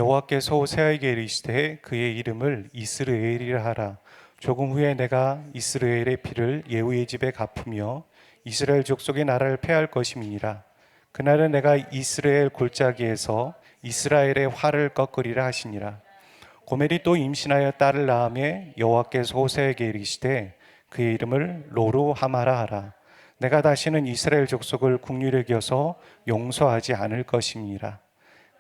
여호와께서 호세아에게 이르시되 그의 이름을 이스르엘이라 하라. 조금 후에 내가 이스라엘의 피를 예후의 집에 갚으며 이스라엘 족속의 나라를 패할 것임이니라. 그날은 내가 이스라엘 골짜기에서 이스라엘의 활을 꺾으리라 하시니라. 고멜이 또 임신하여 딸을 낳으며 여호와께서 호세아에게 이르시되 그의 이름을 로루하마라 하라. 내가 다시는 이스라엘 족속을 국률에 여겨서 용서하지 않을 것임이니라.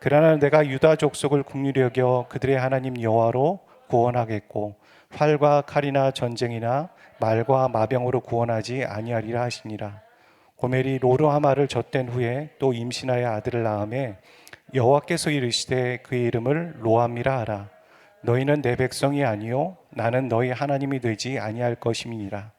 그러나 내가 유다 족속을 국률에 여겨 그들의 하나님 여호와로 구원하겠고 활과 칼이나 전쟁이나 말과 마병으로 구원하지 아니하리라 하시니라. 고멜이 로루하마를 젖된 후에 또 임신하여 아들을 낳으며 여호와께서 이르시되 그의 이름을 로암이라 하라. 너희는 내 백성이 아니요 나는 너희 하나님이 되지 아니할 것임이니라.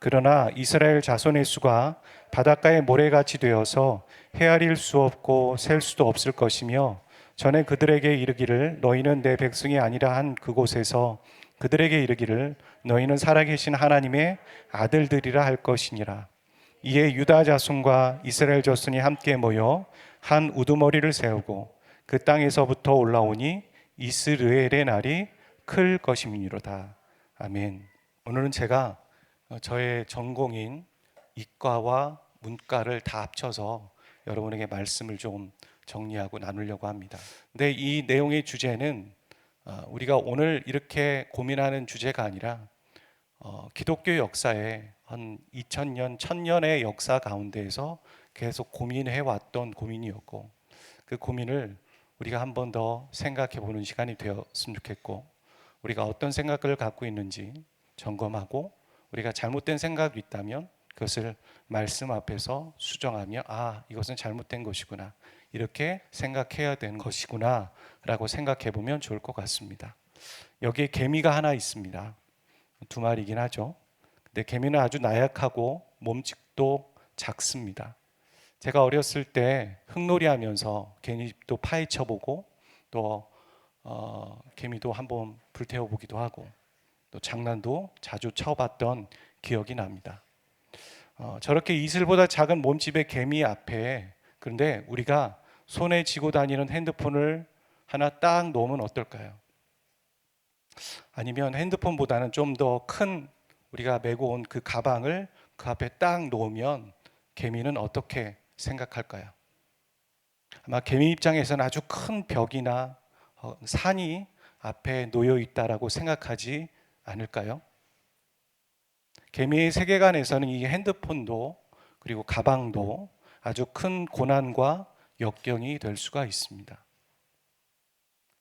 그러나 이스라엘 자손의 수가 바닷가의 모래같이 되어서 헤아릴 수 없고 셀 수도 없을 것이며 전에 그들에게 이르기를 너희는 내 백성이 아니라 한 그곳에서 그들에게 이르기를 너희는 살아계신 하나님의 아들들이라 할 것이니라. 이에 유다 자손과 이스라엘 자손이 함께 모여 한 우두머리를 세우고 그 땅에서부터 올라오니 이스르엘의 날이 클 것임이니로다. 아멘. 오늘은 제가 저의 전공인 이과와 문과를 다 합쳐서 여러분에게 말씀을 좀 정리하고 나누려고 합니다. 근데 이 내용의 주제는 우리가 오늘 이렇게 고민하는 주제가 아니라 기독교 역사에 한 2000년, 1000년의 역사 가운데에서 계속 고민해왔던 고민이었고 그 고민을 우리가 한 번 더 생각해 보는 시간이 되었으면 좋겠고 우리가 어떤 생각을 갖고 있는지 점검하고 우리가 잘못된 생각이 있다면 그것을 말씀 앞에서 수정하며 이것은 잘못된 것이구나 이렇게 생각해야 되는 것이구나 라고 생각해 보면 좋을 것 같습니다. 여기에 개미가 하나 있습니다. 두 마리긴 하죠. 근데 개미는 아주 나약하고 몸집도 작습니다. 제가 어렸을 때 흙놀이 하면서 개미도 파헤쳐 보고 또 개미도 한번 불태워 보기도 하고 또 장난도 자주 쳐봤던 기억이 납니다. 저렇게 이슬보다 작은 몸집의 개미 앞에 그런데 우리가 손에 쥐고 다니는 핸드폰을 하나 딱 놓으면 어떨까요? 아니면 핸드폰보다는 좀 더 큰 우리가 메고 온 그 가방을 그 앞에 딱 놓으면 개미는 어떻게 생각할까요? 아마 개미 입장에서는 아주 큰 벽이나 산이 앞에 놓여 있다라고 생각하지 않을까요? 개미의 세계관에서는 이 핸드폰도 그리고 가방도 아주 큰 고난과 역경이 될 수가 있습니다.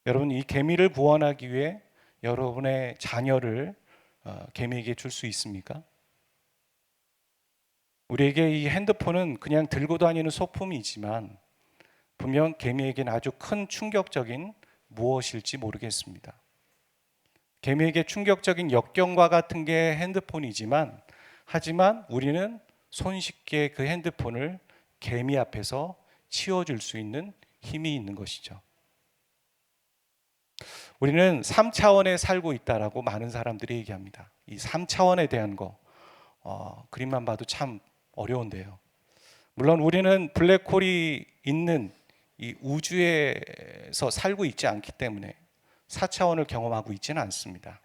여러분, 이 개미를 구원하기 위해 여러분의 자녀를 개미에게 줄 수 있습니까? 우리에게 이 핸드폰은 그냥 들고 다니는 소품이지만 분명 개미에게는 아주 큰 충격적인 무엇일지 모르겠습니다. 개미에게 충격적인 역경과 같은 게 핸드폰이지만 하지만 우리는 손쉽게 그 핸드폰을 개미 앞에서 치워줄 수 있는 힘이 있는 것이죠. 우리는 3차원에 살고 있다라고 많은 사람들이 얘기합니다. 이 3차원에 대한 거 그림만 봐도 참 어려운데요. 물론 우리는 블랙홀이 있는 이 우주에서 살고 있지 않기 때문에 4차원을 경험하고 있지는 않습니다.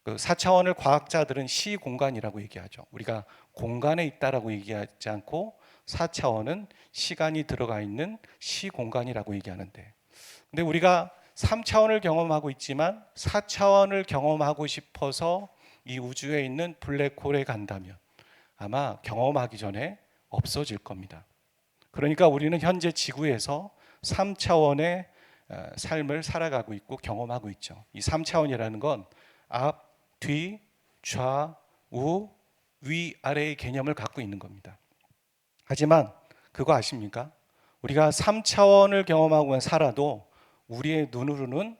그 4차원을 과학자들은 시공간이라고 얘기하죠. 우리가 공간에 있다라고 얘기하지 않고 4차원은 시간이 들어가 있는 시공간이라고 얘기하는데 근데 우리가 3차원을 경험하고 있지만 4차원을 경험하고 싶어서 이 우주에 있는 블랙홀에 간다면 아마 경험하기 전에 없어질 겁니다. 그러니까 우리는 현재 지구에서 3차원의 삶을 살아가고 있고 경험하고 있죠. 이 3차원이라는 건 앞, 뒤, 좌, 우, 위, 아래의 개념을 갖고 있는 겁니다. 하지만 그거 아십니까? 우리가 3차원을 경험하고 살아도 우리의 눈으로는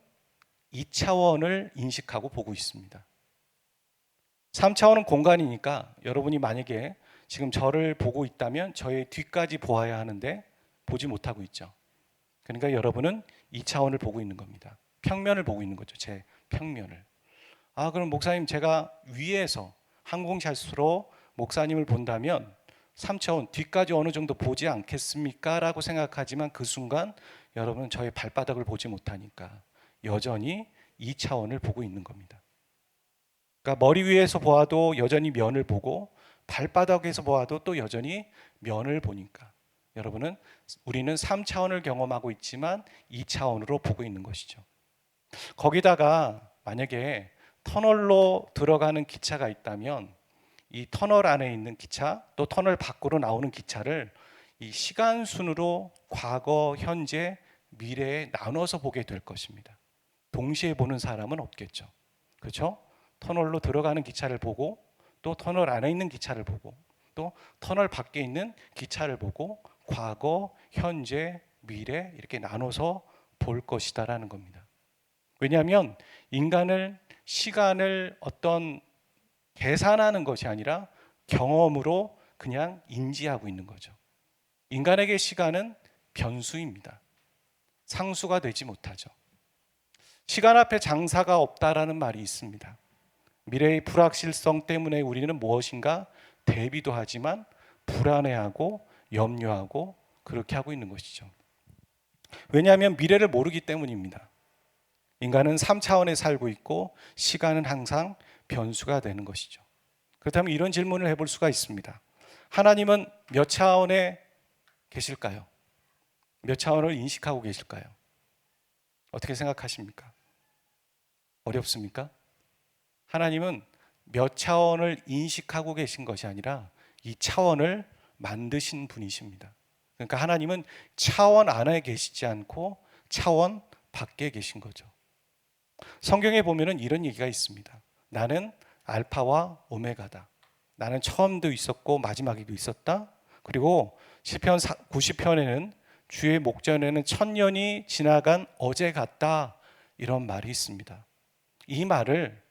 2차원을 인식하고 보고 있습니다. 3차원은 공간이니까 여러분이 만약에 지금 저를 보고 있다면 저의 뒤까지 보아야 하는데 보지 못하고 있죠. 그러니까 여러분은 2차원을 보고 있는 겁니다. 평면을 보고 있는 거죠. 제 평면을. 그럼 목사님 제가 위에서 항공샷으로 목사님을 본다면 3차원 뒤까지 어느 정도 보지 않겠습니까? 라고 생각하지만 그 순간 여러분은 저의 발바닥을 보지 못하니까 여전히 2차원을 보고 있는 겁니다. 그러니까 머리 위에서 보아도 여전히 면을 보고 발바닥에서 보아도 또 여전히 면을 보니까 우리는 3차원을 경험하고 있지만 2차원으로 보고 있는 것이죠. 거기다가 만약에 터널로 들어가는 기차가 있다면 이 터널 안에 있는 기차 또 터널 밖으로 나오는 기차를 이 시간 순으로 과거, 현재, 미래에 나눠서 보게 될 것입니다. 동시에 보는 사람은 없겠죠. 그렇죠? 터널로 들어가는 기차를 보고 또 터널 안에 있는 기차를 보고 또 터널 밖에 있는 기차를 보고 과거, 현재, 미래 이렇게 나눠서 볼 것이다라는 겁니다. 왜냐하면 인간을 시간을 어떤 계산하는 것이 아니라 경험으로 그냥 인지하고 있는 거죠. 인간에게 시간은 변수입니다. 상수가 되지 못하죠. 시간 앞에 장사가 없다라는 말이 있습니다. 미래의 불확실성 때문에 우리는 무엇인가 대비도 하지만 불안해하고 염려하고 그렇게 하고 있는 것이죠. 왜냐하면 미래를 모르기 때문입니다. 인간은 3차원에 살고 있고 시간은 항상 변수가 되는 것이죠. 그렇다면 이런 질문을 해볼 수가 있습니다. 하나님은 몇 차원에 계실까요? 몇 차원을 인식하고 계실까요? 어떻게 생각하십니까? 어렵습니까? 하나님은 몇 차원을 인식하고 계신 것이 아니라 이 차원을 만드신 분이십니다. 그러니까 하나님은 차원 안에 계시지 않고 차원 밖에 계신 거죠. 성경에 보면은 이런 얘기가 있습니다. 나는 알파와 오메가다. 나는 처음도 있었고 마지막에도 있었다. 그리고 시편 90편에는 주의 목전에는 1000년이 지나간 어제 같다. 이런 말이 있습니다. 이 말을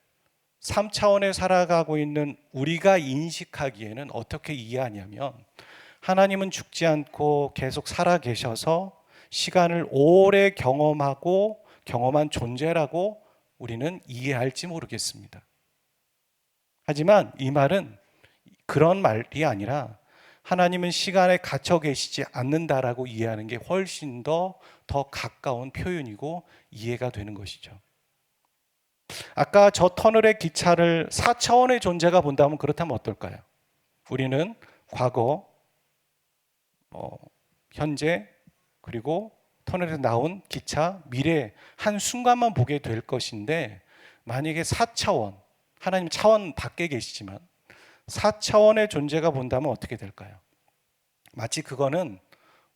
3차원에 살아가고 있는 우리가 인식하기에는 어떻게 이해하냐면 하나님은 죽지 않고 계속 살아 계셔서 시간을 오래 경험하고 경험한 존재라고 우리는 이해할지 모르겠습니다. 하지만 이 말은 그런 말이 아니라 하나님은 시간에 갇혀 계시지 않는다라고 이해하는 게 훨씬 더 가까운 표현이고 이해가 되는 것이죠. 아까 저 터널의 기차를 4차원의 존재가 본다면 그렇다면 어떨까요? 우리는 과거, 현재, 그리고 터널에서 나온 기차, 미래 한 순간만 보게 될 것인데 만약에 4차원, 하나님 차원 밖에 계시지만 4차원의 존재가 본다면 어떻게 될까요? 마치 그거는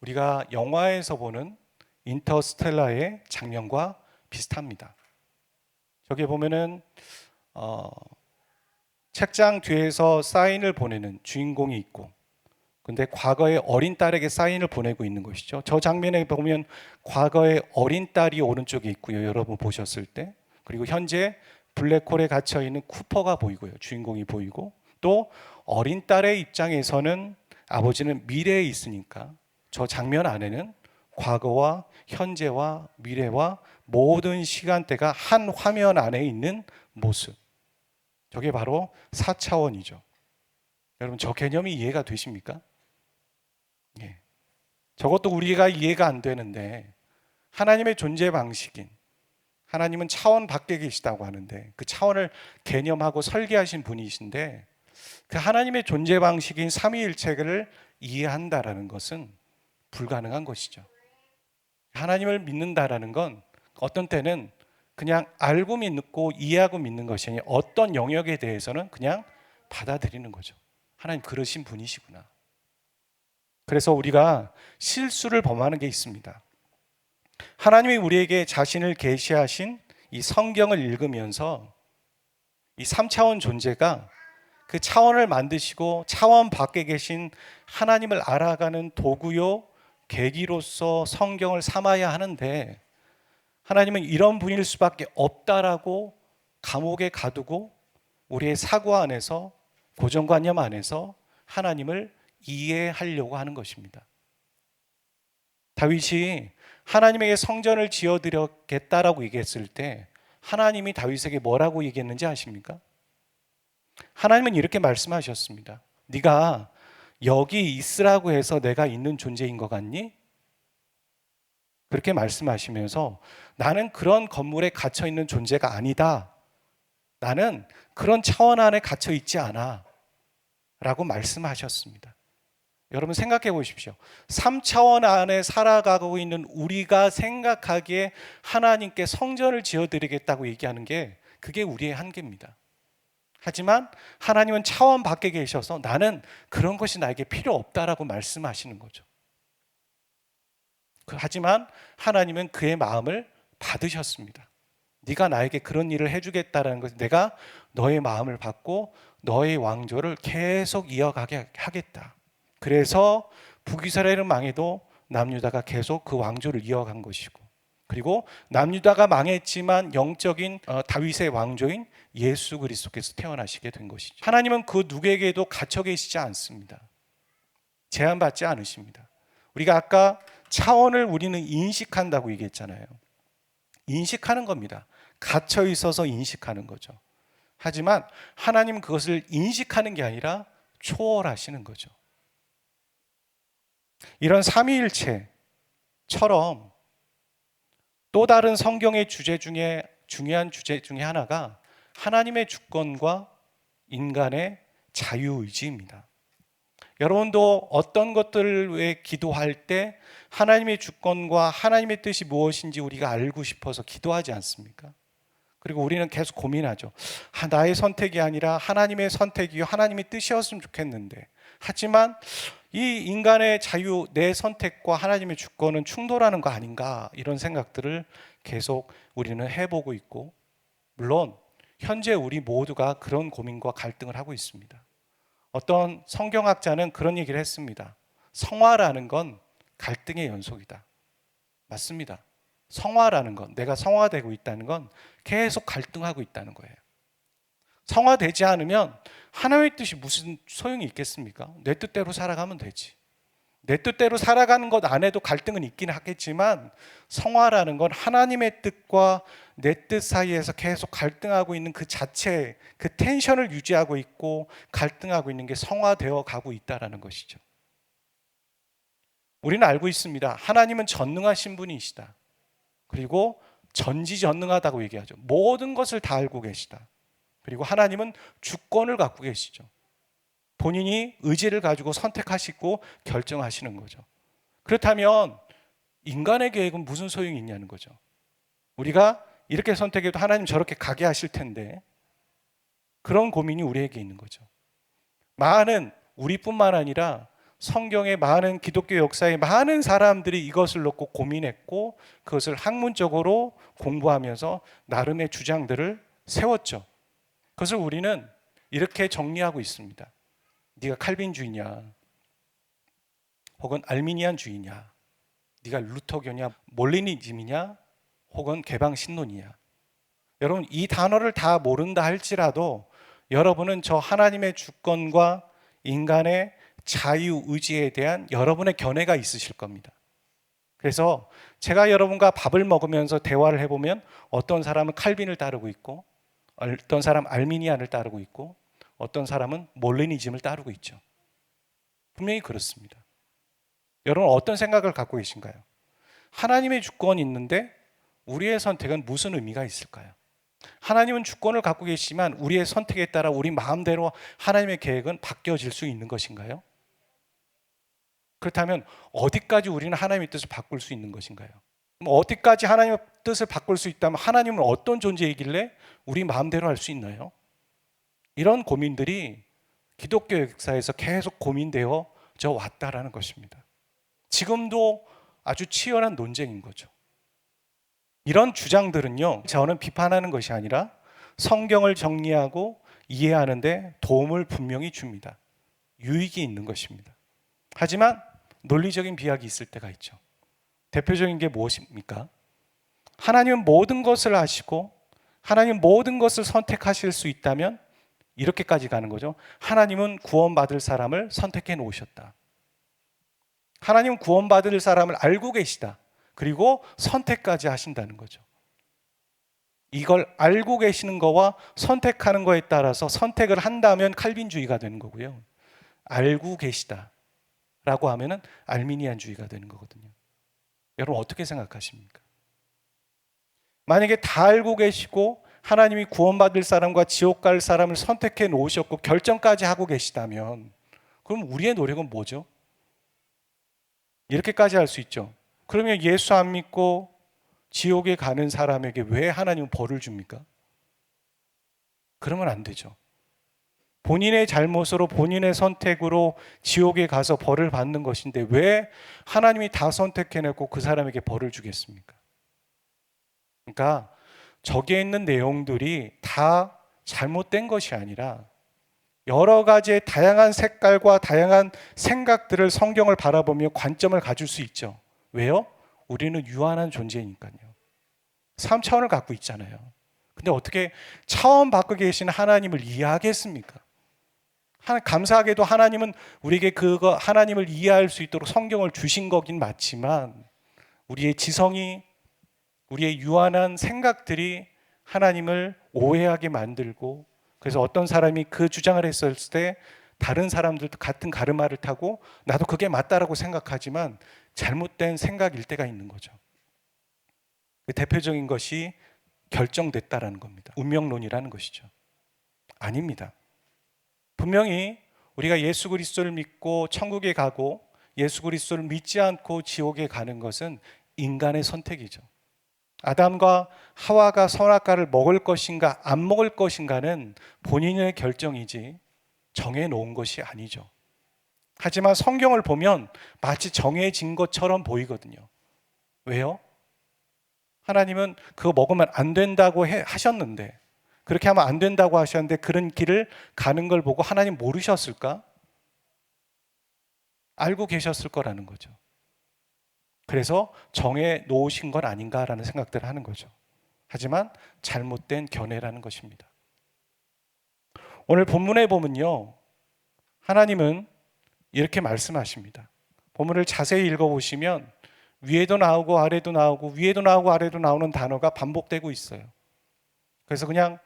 우리가 영화에서 보는 인터스텔라의 장면과 비슷합니다. 저기 보면은 책장 뒤에서 사인을 보내는 주인공이 있고 근데 과거의 어린 딸에게 사인을 보내고 있는 것이죠. 저 장면에 보면 과거의 어린 딸이 오른쪽에 있고요. 여러분 보셨을 때. 그리고 현재 블랙홀에 갇혀 있는 쿠퍼가 보이고요. 주인공이 보이고 또 어린 딸의 입장에서는 아버지는 미래에 있으니까 저 장면 안에는 과거와 현재와 미래와 모든 시간대가 한 화면 안에 있는 모습. 저게 바로 4차원이죠. 여러분 저 개념이 이해가 되십니까? 예. 저것도 우리가 이해가 안 되는데 하나님의 존재 방식인 하나님은 차원 밖에 계시다고 하는데 그 차원을 개념하고 설계하신 분이신데 그 하나님의 존재 방식인 삼위일체를 이해한다라는 것은 불가능한 것이죠. 하나님을 믿는다라는 건 어떤 때는 그냥 알고 믿고 이해하고 믿는 것이 아니라 어떤 영역에 대해서는 그냥 받아들이는 거죠. 하나님 그러신 분이시구나. 그래서 우리가 실수를 범하는 게 있습니다. 하나님이 우리에게 자신을 계시하신 이 성경을 읽으면서 이 3차원 존재가 그 차원을 만드시고 차원 밖에 계신 하나님을 알아가는 도구요 계기로서 성경을 삼아야 하는데 하나님은 이런 분일 수밖에 없다라고 감옥에 가두고 우리의 사고 안에서 고정관념 안에서 하나님을 이해하려고 하는 것입니다. 다윗이 하나님에게 성전을 지어드렸겠다라고 얘기했을 때 하나님이 다윗에게 뭐라고 얘기했는지 아십니까? 하나님은 이렇게 말씀하셨습니다. 네가 여기 있으라고 해서 내가 있는 존재인 것 같니? 그렇게 말씀하시면서 나는 그런 건물에 갇혀 있는 존재가 아니다. 나는 그런 차원 안에 갇혀 있지 않아. 라고 말씀하셨습니다. 여러분 생각해 보십시오. 3차원 안에 살아가고 있는 우리가 생각하기에 하나님께 성전을 지어드리겠다고 얘기하는 게 그게 우리의 한계입니다. 하지만 하나님은 차원 밖에 계셔서 나는 그런 것이 나에게 필요 없다라고 말씀하시는 거죠. 하지만 하나님은 그의 마음을 받으셨습니다. 네가 나에게 그런 일을 해주겠다라는 것은 내가 너의 마음을 받고 너의 왕조를 계속 이어가게 하겠다. 그래서 북이스라엘은 망해도 남유다가 계속 그 왕조를 이어간 것이고, 그리고 남유다가 망했지만 영적인 다윗의 왕조인 예수 그리스도께서 태어나시게 된 것이죠. 하나님은 그 누구에게도 갇혀 계시지 않습니다. 제한받지 않으십니다. 우리가 아까 차원을 우리는 인식한다고 얘기했잖아요. 인식하는 겁니다. 갇혀 있어서 인식하는 거죠. 하지만 하나님은 그것을 인식하는 게 아니라 초월하시는 거죠. 이런 삼위일체처럼 또 다른 성경의 주제 중에 중요한 주제 중에 하나가 하나님의 주권과 인간의 자유의지입니다. 여러분도 어떤 것들을 위해 기도할 때 하나님의 주권과 하나님의 뜻이 무엇인지 우리가 알고 싶어서 기도하지 않습니까? 그리고 우리는 계속 고민하죠. 나의 선택이 아니라 하나님의 선택이요 하나님의 뜻이었으면 좋겠는데, 하지만 이 인간의 자유, 내 선택과 하나님의 주권은 충돌하는 거 아닌가, 이런 생각들을 계속 우리는 해보고 있고, 물론 현재 우리 모두가 그런 고민과 갈등을 하고 있습니다. 어떤 성경학자는 그런 얘기를 했습니다. 성화라는 건 갈등의 연속이다. 맞습니다. 성화라는 건, 내가 성화되고 있다는 건 계속 갈등하고 있다는 거예요. 성화되지 않으면 하나님의 뜻이 무슨 소용이 있겠습니까? 내 뜻대로 살아가면 되지. 내 뜻대로 살아가는 것 안에도 갈등은 있긴 하겠지만, 성화라는 건 하나님의 뜻과 내 뜻 사이에서 계속 갈등하고 있는 그 자체, 그 텐션을 유지하고 있고 갈등하고 있는 게 성화되어 가고 있다는 것이죠. 우리는 알고 있습니다. 하나님은 전능하신 분이시다. 그리고 전지전능하다고 얘기하죠. 모든 것을 다 알고 계시다. 그리고 하나님은 주권을 갖고 계시죠. 본인이 의지를 가지고 선택하시고 결정하시는 거죠. 그렇다면 인간의 계획은 무슨 소용이 있냐는 거죠. 우리가 이렇게 선택해도 하나님 저렇게 가게 하실 텐데, 그런 고민이 우리에게 있는 거죠. 많은, 우리뿐만 아니라 성경의 많은 기독교 역사의 많은 사람들이 이것을 놓고 고민했고 그것을 학문적으로 공부하면서 나름의 주장들을 세웠죠. 그것을 우리는 이렇게 정리하고 있습니다. 네가 칼빈주의냐, 혹은 알미니안주의냐, 네가 루터교냐, 몰리니즘이냐, 혹은 개방신론이냐. 여러분, 이 단어를 다 모른다 할지라도 여러분은 저 하나님의 주권과 인간의 자유의지에 대한 여러분의 견해가 있으실 겁니다. 그래서 제가 여러분과 밥을 먹으면서 대화를 해보면 어떤 사람은 칼빈을 따르고 있고, 어떤 사람은 알미니안을 따르고 있고, 어떤 사람은 몰리니즘을 따르고 있죠. 분명히 그렇습니다. 여러분 어떤 생각을 갖고 계신가요? 하나님의 주권이 있는데 우리의 선택은 무슨 의미가 있을까요? 하나님은 주권을 갖고 계시지만 우리의 선택에 따라 우리 마음대로 하나님의 계획은 바뀌어질 수 있는 것인가요? 그렇다면 어디까지 우리는 하나님의 뜻을 바꿀 수 있는 것인가요? 어디까지 하나님의 뜻을 바꿀 수 있다면 하나님은 어떤 존재이길래 우리 마음대로 할 수 있나요? 이런 고민들이 기독교 역사에서 계속 고민되어져 왔다라는 것입니다. 지금도 아주 치열한 논쟁인 거죠. 이런 주장들은요, 저는 비판하는 것이 아니라 성경을 정리하고 이해하는데 도움을 분명히 줍니다. 유익이 있는 것입니다. 하지만 논리적인 비약이 있을 때가 있죠. 대표적인 게 무엇입니까? 하나님은 모든 것을 아시고 하나님 모든 것을 선택하실 수 있다면 이렇게까지 가는 거죠. 하나님은 구원받을 사람을 선택해 놓으셨다. 하나님은 구원받을 사람을 알고 계시다. 그리고 선택까지 하신다는 거죠. 이걸 알고 계시는 거와 선택하는 거에 따라서 선택을 한다면 칼빈주의가 되는 거고요. 알고 계시다. 라고 하면은 알미니안주의가 되는 거거든요. 여러분 어떻게 생각하십니까? 만약에 다 알고 계시고 하나님이 구원받을 사람과 지옥 갈 사람을 선택해 놓으셨고 결정까지 하고 계시다면 그럼 우리의 노력은 뭐죠? 이렇게까지 할 수 있죠. 그러면 예수 안 믿고 지옥에 가는 사람에게 왜 하나님은 벌을 줍니까? 그러면 안 되죠. 본인의 잘못으로 본인의 선택으로 지옥에 가서 벌을 받는 것인데 왜 하나님이 다 선택해내고 그 사람에게 벌을 주겠습니까? 그러니까 저기에 있는 내용들이 다 잘못된 것이 아니라 여러 가지의 다양한 색깔과 다양한 생각들을 성경을 바라보며 관점을 가질 수 있죠. 왜요? 우리는 유한한 존재니까요. 3차원을 갖고 있잖아요. 근데 어떻게 차원 밖에 계신 하나님을 이해하겠습니까? 감사하게도 하나님은 우리에게 그거 하나님을 이해할 수 있도록 성경을 주신 거긴 맞지만 우리의 지성이 우리의 유한한 생각들이 하나님을 오해하게 만들고 그래서 어떤 사람이 그 주장을 했을 때 다른 사람들도 같은 가르마를 타고 나도 그게 맞다라고 생각하지만 잘못된 생각일 때가 있는 거죠. 그 대표적인 것이 결정됐다라는 겁니다. 운명론이라는 것이죠. 아닙니다. 분명히 우리가 예수 그리스도를 믿고 천국에 가고 예수 그리스도를 믿지 않고 지옥에 가는 것은 인간의 선택이죠. 아담과 하와가 선악과를 먹을 것인가 안 먹을 것인가는 본인의 결정이지 정해놓은 것이 아니죠. 하지만 성경을 보면 마치 정해진 것처럼 보이거든요. 왜요? 하나님은 그거 먹으면 안 된다고 하셨는데 그렇게 하면 안 된다고 하셨는데 그런 길을 가는 걸 보고 하나님 모르셨을까? 알고 계셨을 거라는 거죠. 그래서 정해 놓으신 건 아닌가라는 생각들을 하는 거죠. 하지만 잘못된 견해라는 것입니다. 오늘 본문에 보면요. 하나님은 이렇게 말씀하십니다. 본문을 자세히 읽어보시면 위에도 나오고 아래도 나오고 위에도 나오고 아래도 나오는 단어가 반복되고 있어요. 그래서 그냥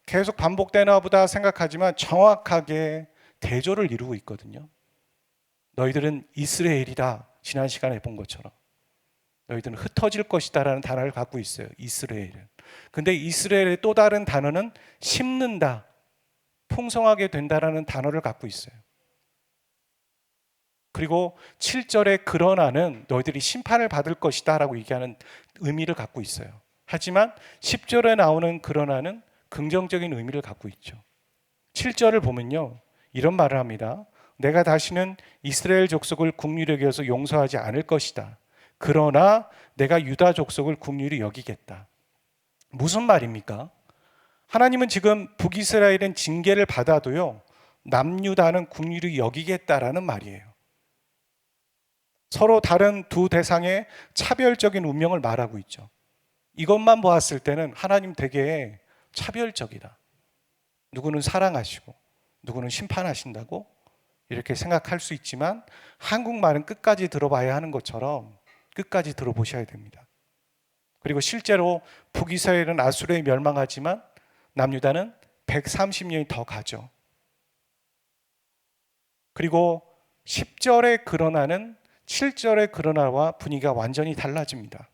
계속 반복되나 보다 생각하지만 정확하게 대조를 이루고 있거든요. 너희들은 이스라엘이다. 지난 시간에 본 것처럼. 너희들은 흩어질 것이다 라는 단어를 갖고 있어요. 이스라엘은. 근데 이스라엘의 또 다른 단어는 심는다. 풍성하게 된다라는 단어를 갖고 있어요. 그리고 7절에 그러나는 너희들이 심판을 받을 것이다 라고 얘기하는 의미를 갖고 있어요. 하지만 10절에 나오는 그러나는 긍정적인 의미를 갖고 있죠. 7절을 보면요. 이런 말을 합니다. 내가 다시는 이스라엘 족속을 국률히 여겨서 용서하지 않을 것이다. 그러나 내가 유다 족속을 국률히 여기겠다. 무슨 말입니까? 하나님은 지금 북이스라엘은 징계를 받아도요. 남유다는 국률히 여기겠다라는 말이에요. 서로 다른 두 대상의 차별적인 운명을 말하고 있죠. 이것만 보았을 때는 하나님 되게 차별적이다. 누구는 사랑하시고 누구는 심판하신다고 이렇게 생각할 수 있지만 한국말은 끝까지 들어봐야 하는 것처럼 끝까지 들어보셔야 됩니다. 그리고 실제로 북이스라엘은 아수르에 멸망하지만 남유다는 130년이 더 가죠. 그리고 10절의 그러나는 7절의 그러나와 분위기가 완전히 달라집니다.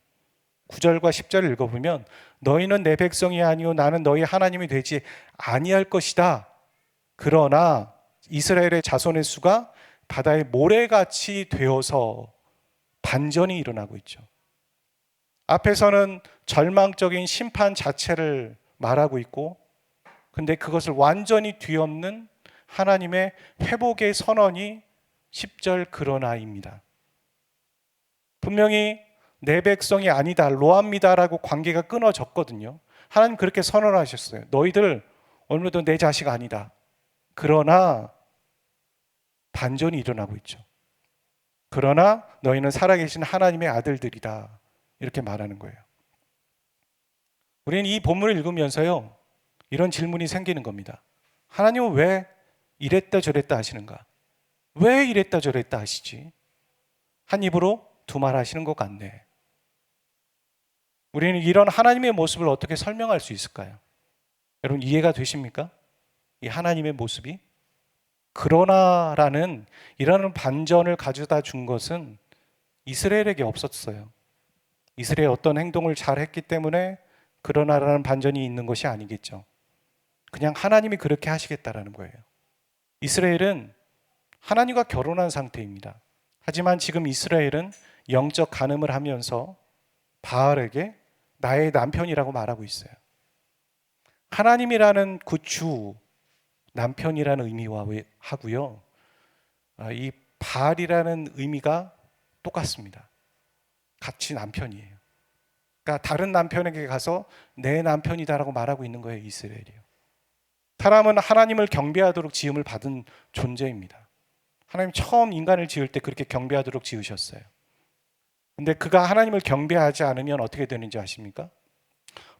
9절과 10절을 읽어보면 너희는 내 백성이 아니요 나는 너희 하나님이 되지 아니할 것이다. 그러나 이스라엘의 자손의 수가 바다의 모래같이 되어서 반전이 일어나고 있죠. 앞에서는 절망적인 심판 자체를 말하고 있고 근데 그것을 완전히 뒤엎는 하나님의 회복의 선언이 10절 그러나입니다. 분명히 내 백성이 아니다, 로합니다라고 관계가 끊어졌거든요. 하나님 그렇게 선언하셨어요. 너희들 오늘도 내 자식 아니다. 그러나 반전이 일어나고 있죠. 그러나 너희는 살아계신 하나님의 아들들이다. 이렇게 말하는 거예요. 우리는 이 본문을 읽으면서요. 이런 질문이 생기는 겁니다. 하나님은 왜 이랬다 저랬다 하시는가? 왜 이랬다 저랬다 하시지? 한 입으로 두 말 하시는 것 같네. 우리는 이런 하나님의 모습을 어떻게 설명할 수 있을까요? 여러분 이해가 되십니까? 이 하나님의 모습이? 그러나라는 이런 반전을 가져다 준 것은 이스라엘에게 없었어요. 이스라엘 어떤 행동을 잘 했기 때문에 그러나라는 반전이 있는 것이 아니겠죠. 그냥 하나님이 그렇게 하시겠다라는 거예요. 이스라엘은 하나님과 결혼한 상태입니다. 하지만 지금 이스라엘은 영적 간음을 하면서 바알에게 나의 남편이라고 말하고 있어요. 하나님이라는 그 주, 남편이라는 의미와 하고요. 이 바알이라는 의미가 똑같습니다. 같이 남편이에요. 그러니까 다른 남편에게 가서 내 남편이다라고 말하고 있는 거예요, 이스라엘이요. 사람은 하나님을 경배하도록 지음을 받은 존재입니다. 하나님 처음 인간을 지을 때 그렇게 경배하도록 지으셨어요. 근데 그가 하나님을 경배하지 않으면 어떻게 되는지 아십니까?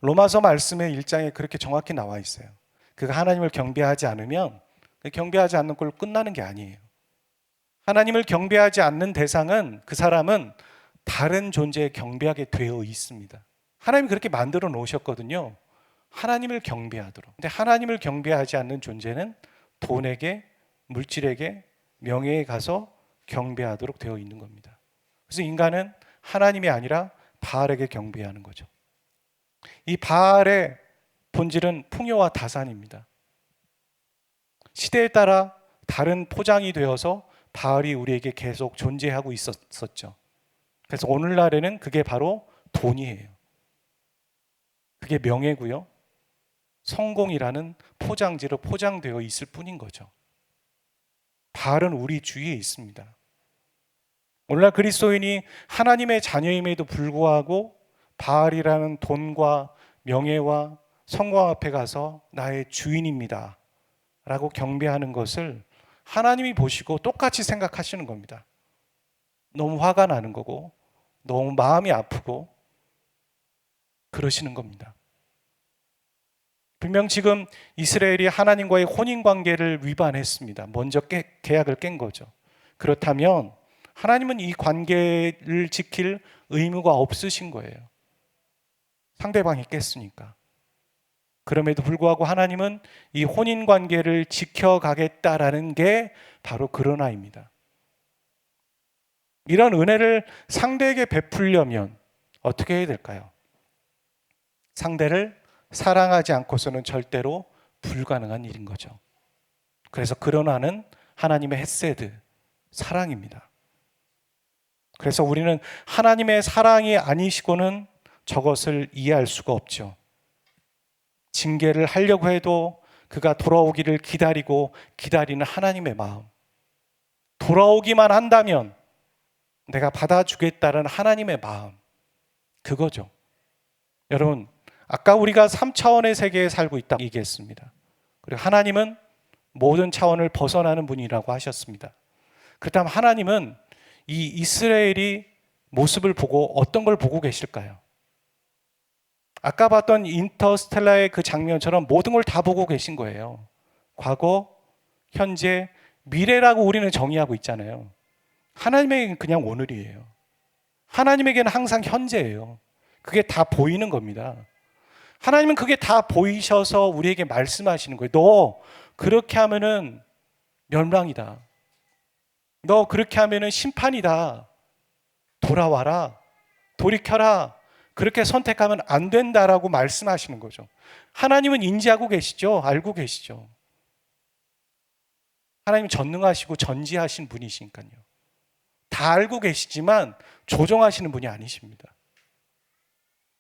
로마서 말씀의 1장에 그렇게 정확히 나와 있어요. 그가 하나님을 경배하지 않으면 경배하지 않는 걸로 끝나는 게 아니에요. 하나님을 경배하지 않는 대상은 그 사람은 다른 존재에 경배하게 되어 있습니다. 하나님이 그렇게 만들어 놓으셨거든요. 하나님을 경배하도록. 근데 하나님을 경배하지 않는 존재는 돈에게, 물질에게, 명예에 가서 경배하도록 되어 있는 겁니다. 그래서 인간은 하나님이 아니라 바알에게 경배하는 거죠. 이 바알의 본질은 풍요와 다산입니다. 시대에 따라 다른 포장이 되어서 바알이 우리에게 계속 존재하고 있었죠. 그래서 오늘날에는 그게 바로 돈이에요. 그게 명예고요. 성공이라는 포장지로 포장되어 있을 뿐인 거죠. 바알은 우리 주위에 있습니다. 오늘날 그리스도인이 하나님의 자녀임에도 불구하고 바알이라는 돈과 명예와 성공 앞에 가서 나의 주인입니다 라고 경배하는 것을 하나님이 보시고 똑같이 생각하시는 겁니다. 너무 화가 나는 거고 너무 마음이 아프고 그러시는 겁니다. 분명 지금 이스라엘이 하나님과의 혼인관계를 위반했습니다. 먼저 계약을 깬 거죠. 그렇다면 하나님은 이 관계를 지킬 의무가 없으신 거예요. 상대방이 깼으니까. 그럼에도 불구하고 하나님은 이 혼인관계를 지켜가겠다라는 게 바로 그러나입니다. 이런 은혜를 상대에게 베풀려면 어떻게 해야 될까요? 상대를 사랑하지 않고서는 절대로 불가능한 일인 거죠. 그래서 그러나는 하나님의 헤세드, 사랑입니다. 그래서 우리는 하나님의 사랑이 아니시고는 저것을 이해할 수가 없죠. 징계를 하려고 해도 그가 돌아오기를 기다리고 기다리는 하나님의 마음. 돌아오기만 한다면 내가 받아주겠다는 하나님의 마음. 그거죠. 여러분, 아까 우리가 3차원의 세계에 살고 있다고 얘기했습니다. 그리고 하나님은 모든 차원을 벗어나는 분이라고 하셨습니다. 그렇다면 하나님은 이 이스라엘이 모습을 보고 어떤 걸 보고 계실까요? 아까 봤던 인터스텔라의 그 장면처럼 모든 걸 다 보고 계신 거예요. 과거, 현재, 미래라고 우리는 정의하고 있잖아요. 하나님에게는 그냥 오늘이에요. 하나님에게는 항상 현재예요. 그게 다 보이는 겁니다. 하나님은 그게 다 보이셔서 우리에게 말씀하시는 거예요. 너 그렇게 하면은 멸망이다. 너 그렇게 하면은 심판이다. 돌아와라. 돌이켜라. 그렇게 선택하면 안 된다라고 말씀하시는 거죠. 하나님은 인지하고 계시죠? 알고 계시죠? 하나님 전능하시고 전지하신 분이시니까요. 다 알고 계시지만 조정하시는 분이 아니십니다.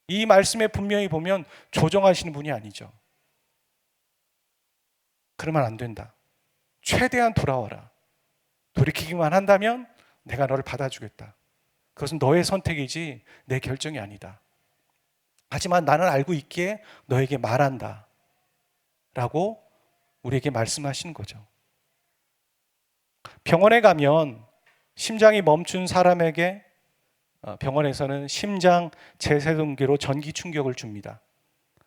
이 말씀에 분명히 보면 조정하시는 분이 아니죠. 그러면 안 된다. 최대한 돌아와라. 돌이키기만 한다면 내가 너를 받아주겠다. 그것은 너의 선택이지 내 결정이 아니다. 하지만 나는 알고 있기에 너에게 말한다. 라고 우리에게 말씀하시는 거죠. 병원에 가면 심장이 멈춘 사람에게 병원에서는 심장 제세동기로 전기 충격을 줍니다.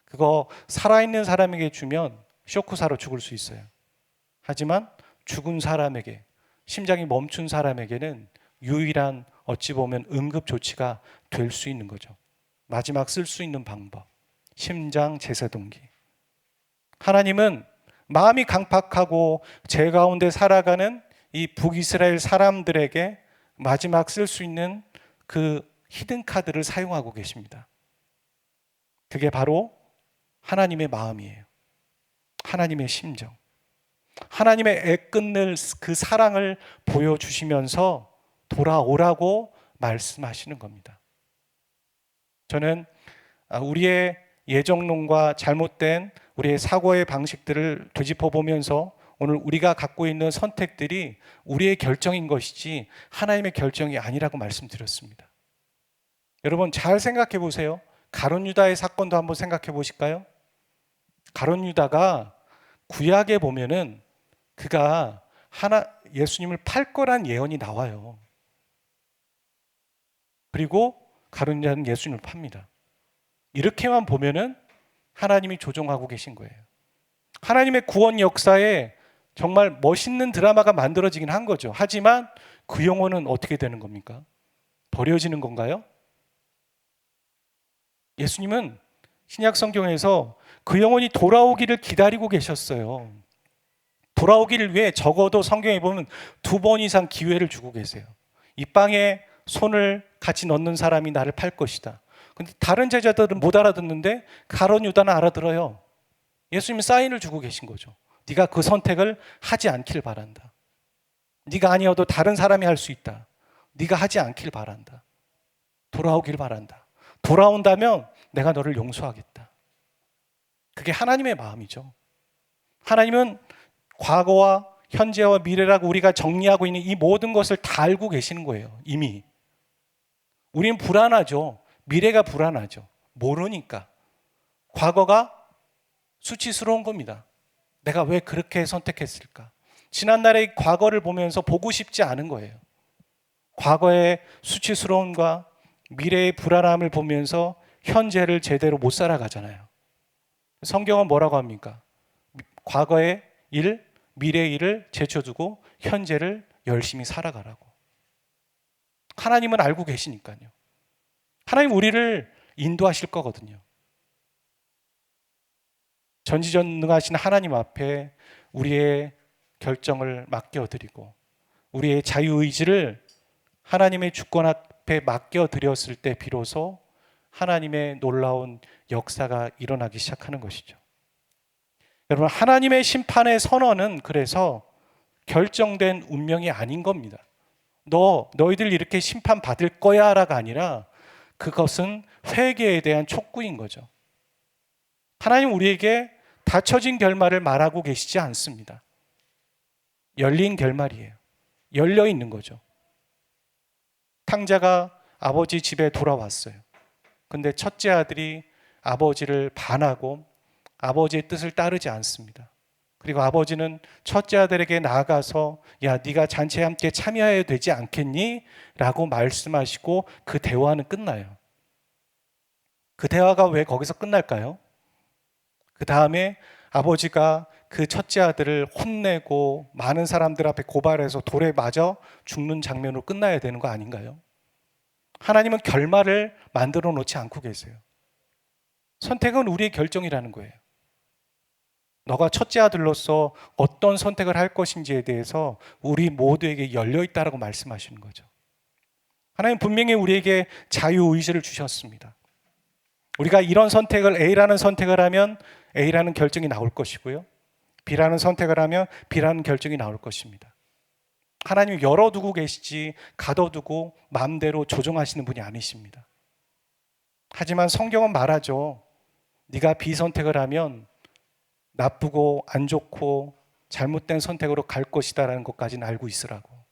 그거 살아있는 사람에게 주면 쇼크사로 죽을 수 있어요. 하지만 죽은 사람에게, 심장이 멈춘 사람에게는 유일한 어찌 보면 응급조치가 될 수 있는 거죠. 마지막 쓸 수 있는 방법, 심장 제세동기. 하나님은 마음이 강팍하고 죄 가운데 살아가는 이 북이스라엘 사람들에게 마지막 쓸 수 있는 그 히든 카드를 사용하고 계십니다. 그게 바로 하나님의 마음이에요. 하나님의 심정. 하나님의 애끓는 그 사랑을 보여주시면서 돌아오라고 말씀하시는 겁니다. 저는 우리의 예정론과 잘못된 우리의 사고의 방식들을 되짚어 보면서 오늘 우리가 갖고 있는 선택들이 우리의 결정인 것이지 하나님의 결정이 아니라고 말씀드렸습니다. 여러분 잘 생각해 보세요. 가룟 유다의 사건도 한번 생각해 보실까요? 가룟 유다가 구약에 보면은 그가 예수님을 팔 거란 예언이 나와요. 그리고 가룟 유다는 예수님을 팝니다. 이렇게만 보면은 하나님이 조종하고 계신 거예요. 하나님의 구원 역사에 정말 멋있는 드라마가 만들어지긴 한 거죠. 하지만 그 영혼은 어떻게 되는 겁니까? 버려지는 건가요? 예수님은 신약 성경에서 그 영혼이 돌아오기를 기다리고 계셨어요. 돌아오기를 위해 적어도 성경에 보면 2번 이상 기회를 주고 계세요. 이 빵에 손을 같이 넣는 사람이 나를 팔 것이다. 근데 다른 제자들은 못 알아듣는데 가룟 유다는 알아들어요. 예수님은 사인을 주고 계신 거죠. 네가 그 선택을 하지 않길 바란다. 네가 아니어도 다른 사람이 할 수 있다. 네가 하지 않길 바란다. 돌아오길 바란다. 돌아온다면 내가 너를 용서하겠다. 그게 하나님의 마음이죠. 하나님은 과거와 현재와 미래라고 우리가 정리하고 있는 이 모든 것을 다 알고 계시는 거예요. 이미. 우리는 불안하죠. 미래가 불안하죠. 모르니까. 과거가 수치스러운 겁니다. 내가 왜 그렇게 선택했을까? 지난날의 과거를 보면서 보고 싶지 않은 거예요. 과거의 수치스러움과 미래의 불안함을 보면서 현재를 제대로 못 살아가잖아요. 성경은 뭐라고 합니까? 과거의 일, 미래의 일을 제쳐두고 현재를 열심히 살아가라고. 하나님은 알고 계시니까요. 하나님 우리를 인도하실 거거든요. 전지전능하신 하나님 앞에 우리의 결정을 맡겨드리고 우리의 자유의지를 하나님의 주권 앞에 맡겨드렸을 때 비로소 하나님의 놀라운 역사가 일어나기 시작하는 것이죠. 여러분, 하나님의 심판의 선언은 그래서 결정된 운명이 아닌 겁니다. 너희들 이렇게 심판받을 거야 라가 아니라 그것은 회개에 대한 촉구인 거죠. 하나님 우리에게 닫혀진 결말을 말하고 계시지 않습니다. 열린 결말이에요. 열려 있는 거죠. 탕자가 아버지 집에 돌아왔어요. 근데 첫째 아들이 아버지를 반하고 아버지의 뜻을 따르지 않습니다. 그리고 아버지는 첫째 아들에게 나아가서 야, 네가 잔치에 함께 참여해야 되지 않겠니? 라고 말씀하시고 그 대화는 끝나요. 그 대화가 왜 거기서 끝날까요? 그 다음에 아버지가 그 첫째 아들을 혼내고 많은 사람들 앞에 고발해서 돌에 맞아 죽는 장면으로 끝나야 되는 거 아닌가요? 하나님은 결말을 만들어 놓지 않고 계세요. 선택은 우리의 결정이라는 거예요. 너가 첫째 아들로서 어떤 선택을 할 것인지에 대해서 우리 모두에게 열려 있다라고 말씀하시는 거죠. 하나님 분명히 우리에게 자유의지를 주셨습니다. 우리가 이런 선택을 A라는 선택을 하면 A라는 결정이 나올 것이고요. B라는 선택을 하면 B라는 결정이 나올 것입니다. 하나님이 열어두고 계시지 가둬두고 마음대로 조종하시는 분이 아니십니다. 하지만 성경은 말하죠. 네가 B 선택을 하면 나쁘고 안 좋고 잘못된 선택으로 갈 것이다라는 것까지는 알고 있으라고.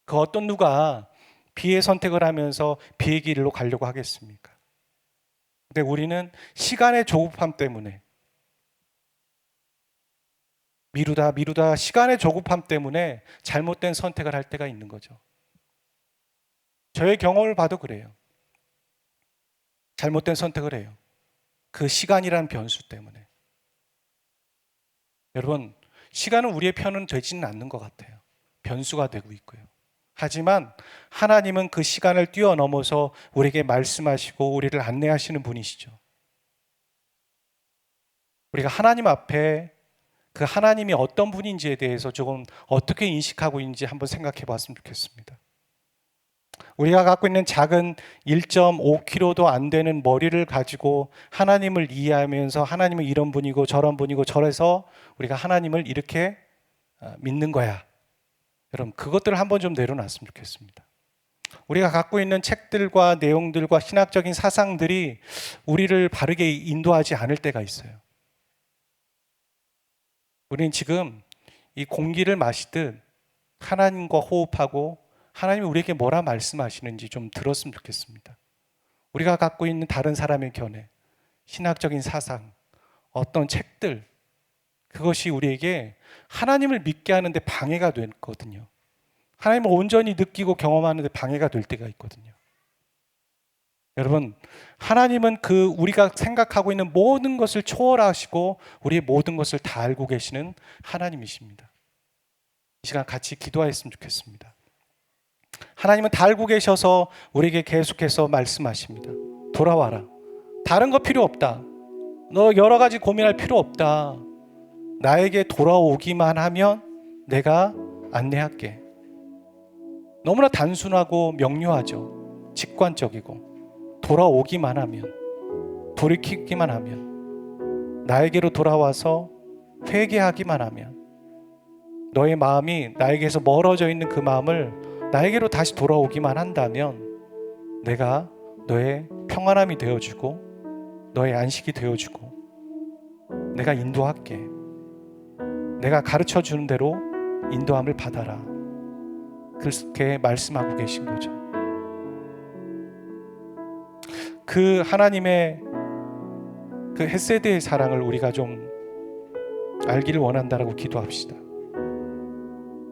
그 어떤 누가 B의 선택을 하면서 B의 길로 가려고 하겠습니까? 근데 우리는 시간의 조급함 때문에 미루다 시간의 조급함 때문에 잘못된 선택을 할 때가 있는 거죠. 저의 경험을 봐도 그래요. 잘못된 선택을 해요. 그 시간이라는 변수 때문에. 여러분, 시간은 우리의 편은 되지는 않는 것 같아요. 변수가 되고 있고요. 하지만 하나님은 그 시간을 뛰어넘어서 우리에게 말씀하시고 우리를 안내하시는 분이시죠. 우리가 하나님 앞에 그 하나님이 어떤 분인지에 대해서 조금 어떻게 인식하고 있는지 한번 생각해 봤으면 좋겠습니다. 우리가 갖고 있는 작은 1.5kg도 안 되는 머리를 가지고 하나님을 이해하면서 하나님은 이런 분이고 저런 분이고 저래서 우리가 하나님을 이렇게 믿는 거야. 여러분, 그것들을 한번 좀 내려놨으면 좋겠습니다. 우리가 갖고 있는 책들과 내용들과 신학적인 사상들이 우리를 바르게 인도하지 않을 때가 있어요. 우리는 지금 이 공기를 마시듯 하나님과 호흡하고 하나님이 우리에게 뭐라 말씀하시는지 좀 들었으면 좋겠습니다. 우리가 갖고 있는 다른 사람의 견해, 신학적인 사상, 어떤 책들, 그것이 우리에게 하나님을 믿게 하는데 방해가 됐거든요. 하나님을 온전히 느끼고 경험하는데 방해가 될 때가 있거든요. 여러분, 하나님은 그 우리가 생각하고 있는 모든 것을 초월하시고 우리의 모든 것을 다 알고 계시는 하나님이십니다. 이 시간 같이 기도하였으면 좋겠습니다. 하나님은 다 알고 계셔서 우리에게 계속해서 말씀하십니다. 돌아와라. 다른 거 필요 없다. 너 여러 가지 고민할 필요 없다. 나에게 돌아오기만 하면 내가 안내할게. 너무나 단순하고 명료하죠. 직관적이고. 돌아오기만 하면, 돌이키기만 하면, 나에게로 돌아와서 회개하기만 하면, 너의 마음이 나에게서 멀어져 있는 그 마음을 나에게로 다시 돌아오기만 한다면 내가 너의 평안함이 되어주고 너의 안식이 되어주고 내가 인도할게. 내가 가르쳐주는 대로 인도함을 받아라. 그렇게 말씀하고 계신 거죠. 그 하나님의 그 헤세드의 사랑을 우리가 좀 알기를 원한다라고 기도합시다.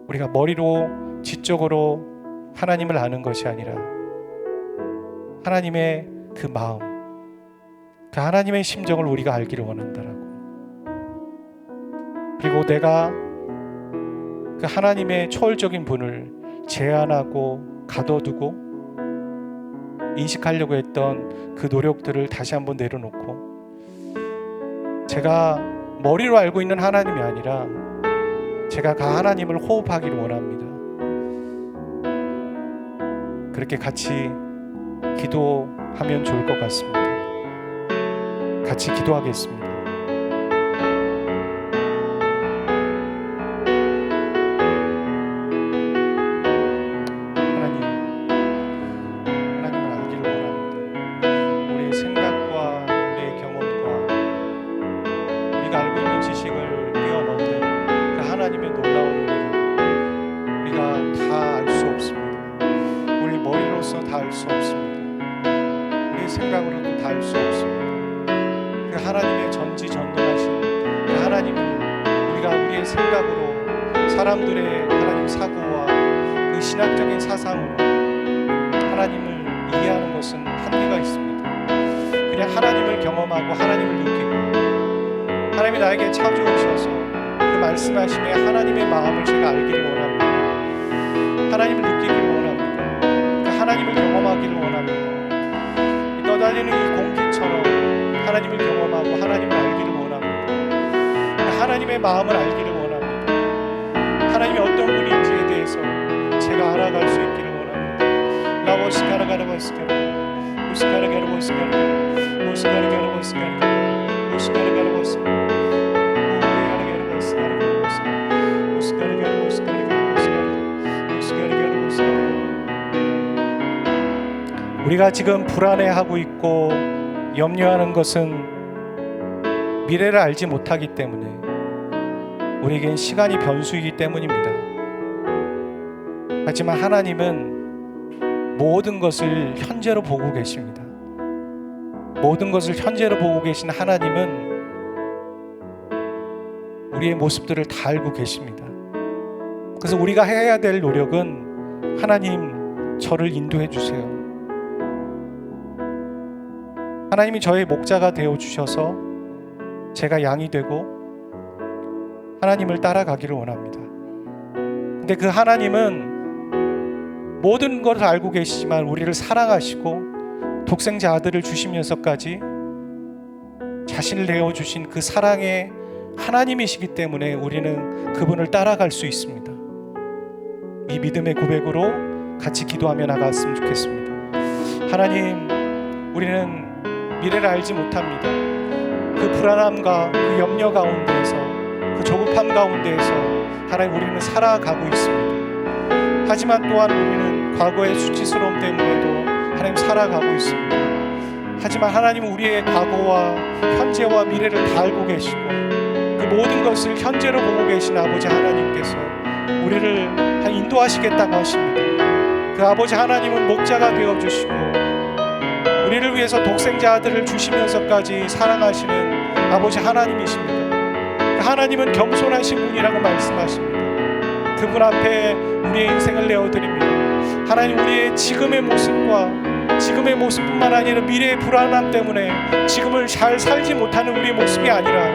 우리가 머리로 지적으로 하나님을 아는 것이 아니라 하나님의 그 마음, 그 하나님의 심정을 우리가 알기를 원한다라고. 그리고 내가 그 하나님의 초월적인 분을 제한하고 가둬두고 인식하려고 했던 그 노력들을 다시 한번 내려놓고 제가 머리로 알고 있는 하나님이 아니라 제가 그 하나님을 호흡하기를 원합니다. 그렇게 같이 기도하면 좋을 것 같습니다. 같이 기도하겠습니다. 하나님을 알기를 원합니다. 우리의 생각과 우리의 경험과 우리가 알고 있는 지식을 뛰어넘는 그 하나님의 놀라운 은혜를 우리가 다 알 수 없습니다. 우리 머리로서 다 알 수 없습니다. 우리의 생각으로도 다 알 수 없습니다. 그 하나님의 전지전능하신 그 하나님을 우리가 우리의 생각으로 사람들의 하나님 사고와 그 신학적인 사상으로 하나님을 이해하는 것은 한계가 있습니다. 그냥 하나님을 경험하고 하나님을 느끼고 하나님이 나에게 찾아오셔서 그 말씀하심에 하나님의 마음을 제가 알기를 원합니다. 하나님을 느끼기를 원합니다. 그 하나님을 경험하기를 원합니다. 떠다니는 이 공기처럼 하나님을 경험하고 하나님을 알기를 원합니다. 그 하나님의 마음을 알기를 원합니다. 하나님이 어떤 분인지에 대해서 제가 알아갈 수 있기를 원합니다. 라보스카라가라바스카라 우스카라가라바스카라 우스카라가라바스카라 우스카라가라바스카라 우리가 지금 불안해하고 있고 염려하는 것은 미래를 알지 못하기 때문에 우리에겐 시간이 변수이기 때문입니다. 하지만 하나님은 모든 것을 현재로 보고 계십니다. 모든 것을 현재로 보고 계신 하나님은 우리의 모습들을 다 알고 계십니다. 그래서 우리가 해야 될 노력은 하나님 저를 인도해 주세요. 하나님이 저의 목자가 되어 주셔서 제가 양이 되고 하나님을 따라가기를 원합니다. 근데 그 하나님은 모든 것을 알고 계시지만 우리를 사랑하시고 독생자 아들을 주시면서까지 자신을 내어주신 그 사랑의 하나님이시기 때문에 우리는 그분을 따라갈 수 있습니다. 이 믿음의 고백으로 같이 기도하며 나갔으면 좋겠습니다. 하나님, 우리는 미래를 알지 못합니다. 그 불안함과 그 염려 가운데에서, 그 조급함 가운데에서 하나님 우리는 살아가고 있습니다. 하지만 또한 우리는 과거의 수치스러움 때문에도 하나님 살아가고 있습니다. 하지만 하나님은 우리의 과거와 현재와 미래를 다 알고 계시고 그 모든 것을 현재로 보고 계신 아버지 하나님께서 우리를 인도하시겠다고 하십니다. 그 아버지 하나님은 목자가 되어주시고 우리를 위해서 독생자 아들을 주시면서까지 사랑하시는 아버지 하나님이십니다. 그 하나님은 겸손하신 분이라고 말씀하십니다. 그분 앞에 우리의 인생을 내어드립니다. 하나님, 우리의 지금의 모습뿐만 아니라 미래의 불안함 때문에 지금을 잘 살지 못하는 우리의 모습이 아니라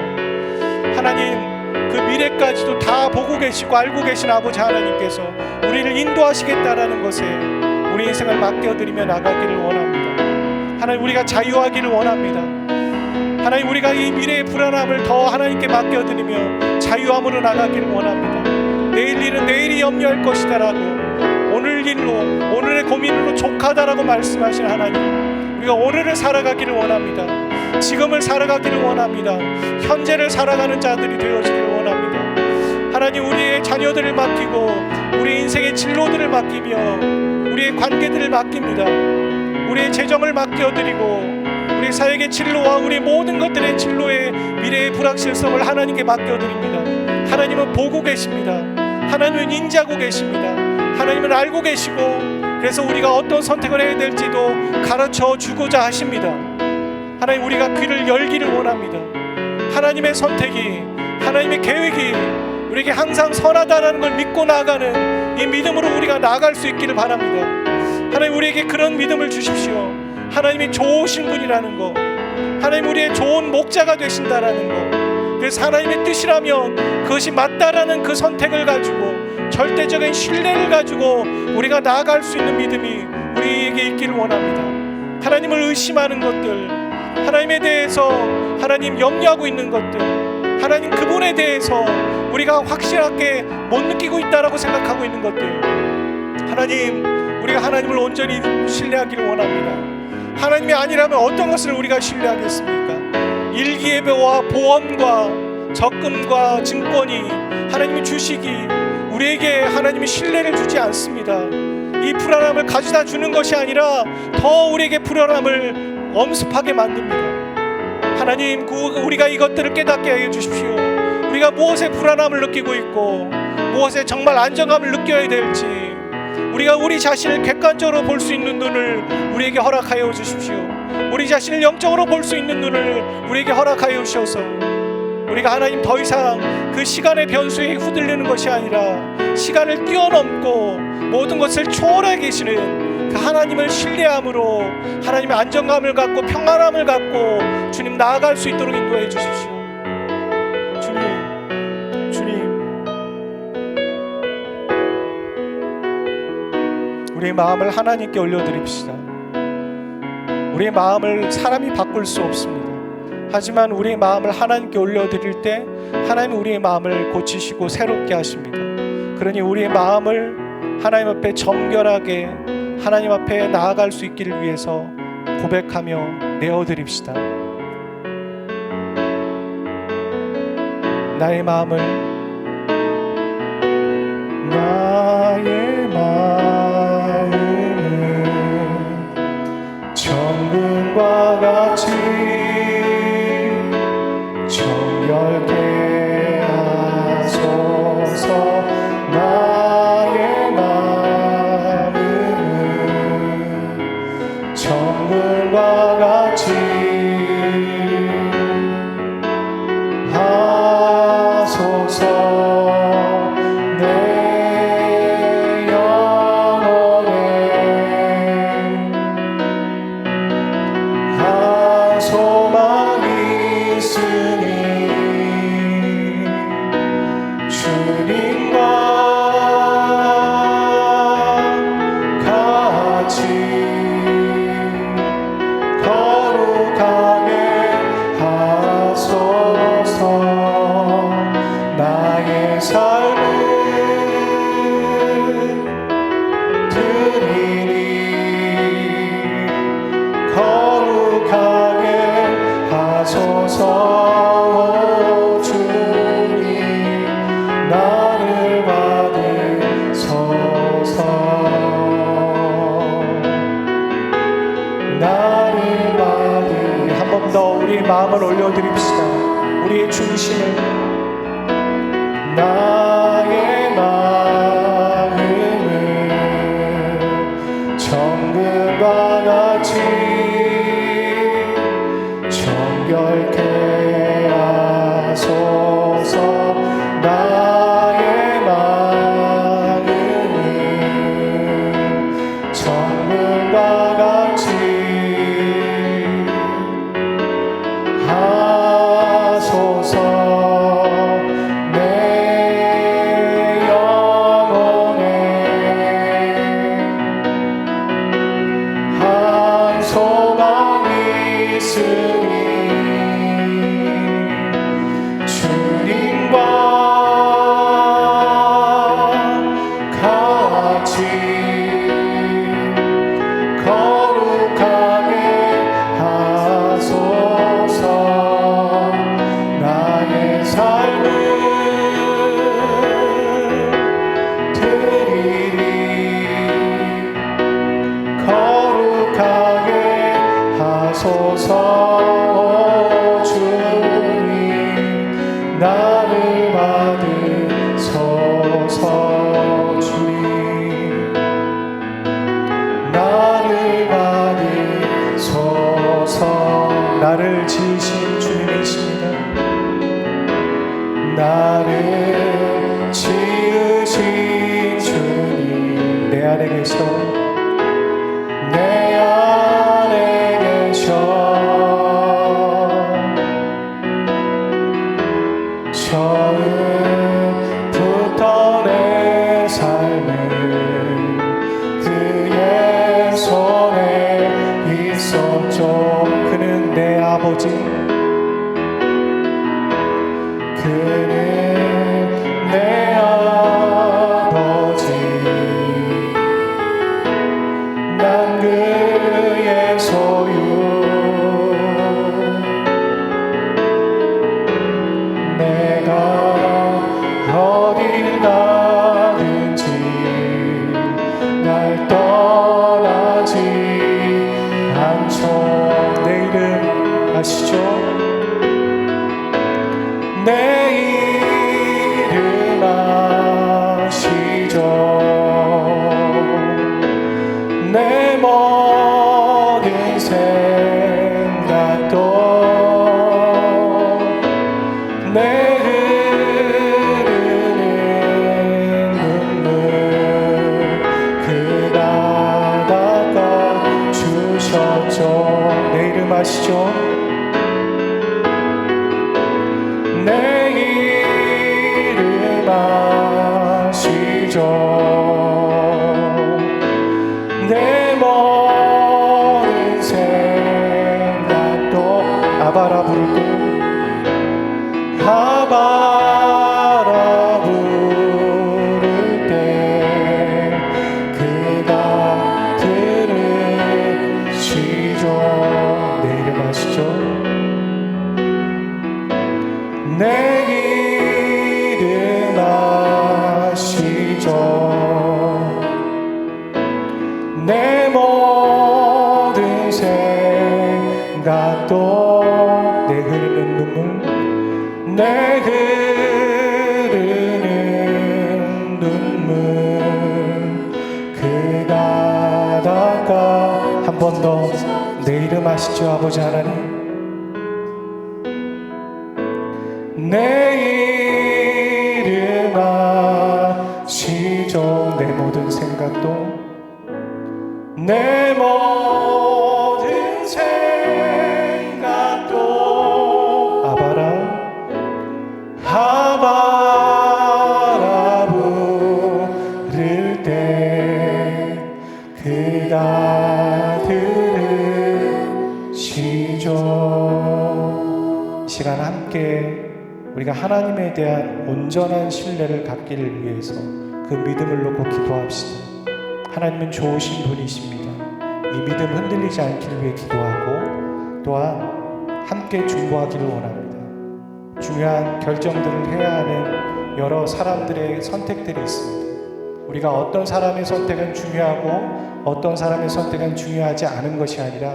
하나님, 그 미래까지도 다 보고 계시고 알고 계신 아버지 하나님께서 우리를 인도하시겠다라는 것에 우리 인생을 맡겨드리며 나가기를 원합니다. 하나님, 우리가 자유하기를 원합니다. 하나님, 우리가 이 미래의 불안함을 더 하나님께 맡겨드리며 자유함으로 나가기를 원합니다. 내일 일은 내일이 염려할 것이다라고, 오늘 일로, 오늘의 고민으로 족하다라고 말씀하신 하나님, 우리가 오늘을 살아가기를 원합니다. 지금을 살아가기를 원합니다. 현재를 살아가는 자들이 되어지기를 원합니다. 하나님, 우리의 자녀들을 맡기고 우리 인생의 진로들을 맡기며 우리의 관계들을 맡깁니다. 우리의 재정을 맡겨드리고 우리 사역의 진로와 우리 모든 것들의 진로의 미래의 불확실성을 하나님께 맡겨드립니다. 하나님은 보고 계십니다. 하나님은 인지하고 계십니다. 하나님은 알고 계시고 그래서 우리가 어떤 선택을 해야 될지도 가르쳐 주고자 하십니다. 하나님, 우리가 귀를 열기를 원합니다. 하나님의 선택이, 하나님의 계획이 우리에게 항상 선하다는 걸 믿고 나아가는 이 믿음으로 우리가 나아갈 수 있기를 바랍니다. 하나님, 우리에게 그런 믿음을 주십시오. 하나님이 좋으신 분이라는 거, 하나님 우리의 좋은 목자가 되신다라는 거, 그래서 하나님의 뜻이라면 그것이 맞다라는 그 선택을 가지고 절대적인 신뢰를 가지고 우리가 나아갈 수 있는 믿음이 우리에게 있기를 원합니다. 하나님을 의심하는 것들, 하나님에 대해서 하나님 염려하고 있는 것들, 하나님 그분에 대해서 우리가 확실하게 못 느끼고 있다라고 생각하고 있는 것들, 하나님, 우리가 하나님을 온전히 신뢰하기를 원합니다. 하나님이 아니라면 어떤 것을 우리가 신뢰하겠습니까? 일기예배와 보험과 적금과 증권이 하나님이 주시기 우리에게 하나님이 신뢰를 주지 않습니다. 이 불안함을 가져다 주는 것이 아니라 더 우리에게 불안함을 엄습하게 만듭니다. 하나님, 우리가 이것들을 깨닫게 해 주십시오. 우리가 무엇에 불안함을 느끼고 있고 무엇에 정말 안정감을 느껴야 될지 우리가 우리 자신을 객관적으로 볼 수 있는 눈을 우리에게 허락하여 주십시오. 우리 자신을 영적으로 볼 수 있는 눈을 우리에게 허락하여 주셔서 우리가 하나님 더 이상 그 시간의 변수에 흔들리는 것이 아니라 시간을 뛰어넘고 모든 것을 초월해 계시는 그 하나님을 신뢰함으로 하나님의 안정감을 갖고 평안함을 갖고 주님 나아갈 수 있도록 인도해 주십시오. 주님, 우리의 마음을 하나님께 올려드립시다. 우리의 마음을 사람이 바꿀 수 없습니다. 하지만 우리의 마음을 하나님께 올려드릴 때 하나님은 우리의 마음을 고치시고 새롭게 하십니다. 그러니 우리의 마음을 하나님 앞에 정결하게 하나님 앞에 나아갈 수 있기를 위해서 고백하며 내어드립시다. 나의 마음을 정금과 같이 정결케 하소서. 나의 마음을 정금과 같이 하소서. 거룩하게 하소서. 한번 올려드립시다. 우리의 중심을, 나의 마음을 정금과 같이 정결케 하소서. 나의 마음을 정금과 같이 하소서. 내 영혼에 한 소망이 있으니 주님과 같이 거룩하게 하소서. 나의 삶을 드리리. 거룩하게 하소서. 주님 나를 받으소서. 주님 나를 받으소서. 나를 지으신 주님이십니다. 나를 지으신 주님 내 안에 계셔. 내 안에 계셔. 처음부터 내 삶을 그의 손에 있었죠. 그는 내 아버지, 그는 내 아버지. 난 그의 소유. 내가 어딜 가든지 날 떠나지 않죠. 내 이름 아시죠? 내 이름 아시죠? 내 모든 생각도 내 흐르는 눈물 그가 닦아 주셨죠. 내 이름 아시죠? 내 이름 아시죠? 내 모든 생각도 아바라 부를 때 아바라 부를 때 그가 들으시죠. 내 이름 아시죠? 내 이름 아시죠? 내 모든 생각도 내 흐르는 눈물 내 흐르는 눈물 그가 닦아. 한 번 더 내 이름 아시죠? 아버지 하나님, 내 이름 아시죠? 내 모든 생각도 내 모든 생각도 아바라 부를 때 그가 들으시죠. 이 시간 함께 우리가 하나님에 대한 온전한 신뢰를 갖기를 위해서 그 믿음을 놓고 기도합시다. 하나님은 좋으신 분이십니다. 이 믿음 흔들리지 않기를 위해 기도하고 또한 함께 중보하기를 원합니다. 중요한 결정들을 해야 하는 여러 사람들의 선택들이 있습니다. 우리가 어떤 사람의 선택은 중요하고 어떤 사람의 선택은 중요하지 않은 것이 아니라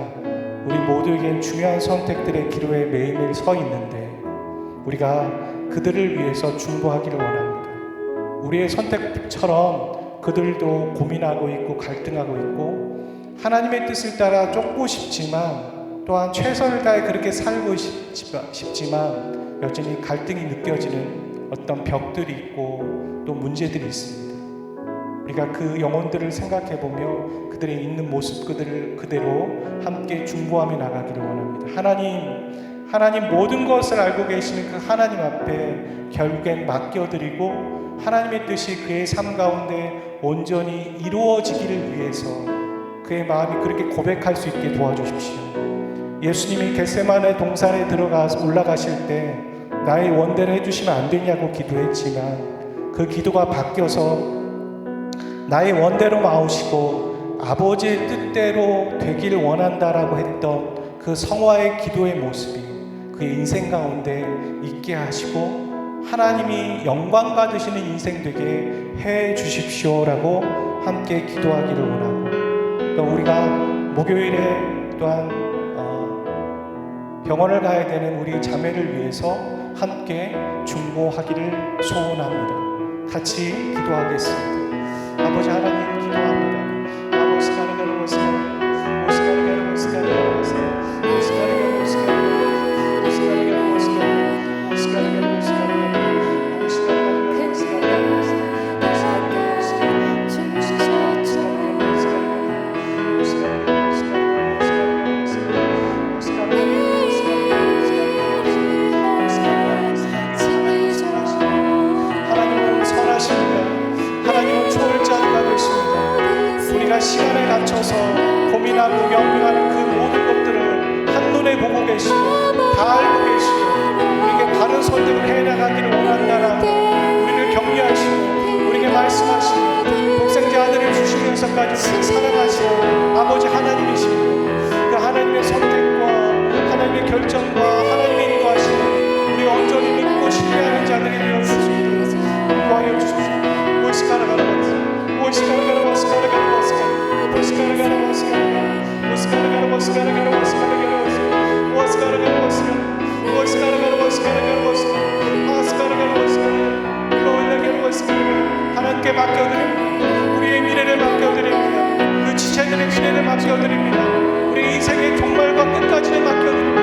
우리 모두에겐 중요한 선택들의 기로에 매일매일 서 있는데 우리가 그들을 위해서 중보하기를 원합니다. 우리의 선택처럼 그들도 고민하고 있고 갈등하고 있고 하나님의 뜻을 따라 쫓고 싶지만 또한 최선을 다해 그렇게 살고 싶지만 여전히 갈등이 느껴지는 어떤 벽들이 있고 또 문제들이 있습니다. 우리가 그 영혼들을 생각해보며 그들의 있는 모습 그대로 함께 중보하며 나가기를 원합니다. 하나님 모든 것을 알고 계시는 그 하나님 앞에 결국엔 맡겨드리고 하나님의 뜻이 그의 삶 가운데 온전히 이루어지기를 위해서 그의 마음이 그렇게 고백할 수 있게 도와주십시오. 예수님이 겟세마네 동산에 올라가실 때 나의 원대로 해주시면 안 되냐고 기도했지만 그 기도가 바뀌어서 나의 원대로 마오시고 아버지의 뜻대로 되기를 원한다라고 했던 그 성화의 기도의 모습이 그의 인생 가운데 있게 하시고 하나님이 영광 받으시는 인생 되게 해 주십시오라고 함께 기도하기를 원하고 또 우리가 목요일에 또한 병원을 가야 되는 우리 자매를 위해서 함께 중보하기를 소원합니다. 같이 기도하겠습니다. 아버지 하나님 기도합니다. 아버지 가르가르 오스가르 오스가르가르 오스가르가르 오스가르가르 오스가르가르 오스가르가르 오스가르가르 오스가르가르 오스가르가르 시간에 갇혀서 고민하고 명령하는 그 모든 것들을 한눈에 보고 계시고 다 알고 계시고 우리에게 바른 선택을 해나가기를 원한다라고 우리를 격려하시고 우리에게 말씀하시고 독생자 아들을 주시면서까지 우리를 사랑하시는 아버지 하나님이십니다. 그 하나님의 선택과 하나님의 결정과 하나님의 인도하심을 우리 온전히 믿고 신뢰하는 자들이 되어주시옵소서. 인도하여 주십시오. 하나님께 맡겨드립니다. 우리의 미래를 맡겨드립니다. 그 지체들의 미래를 맡겨드립니다. 우리 인생의 종말과 끝까지를 맡겨드립니다.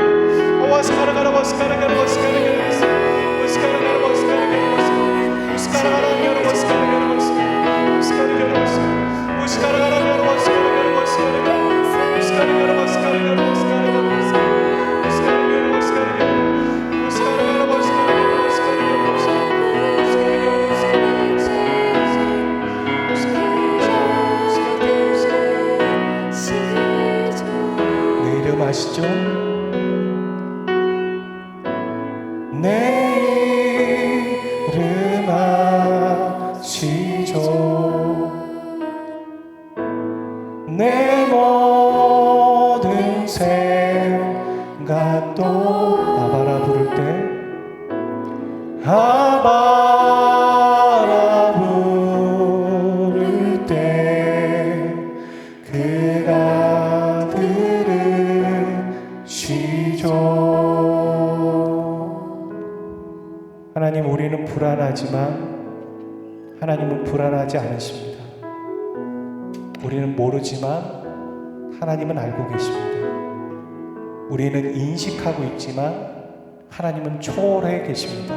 내 이름 아시죠? 내 이름 아시죠? 내 모든 생각도 아바라 부를 때 아바라 부를 때 그가 들으시죠. 하나님, 우리는 불안하지만 하나님은 불안하지 않으십니다. 우리는 모르지만 하나님은 알고 계십니다. 우리는 인식하고 있지만 하나님은 초월해 계십니다.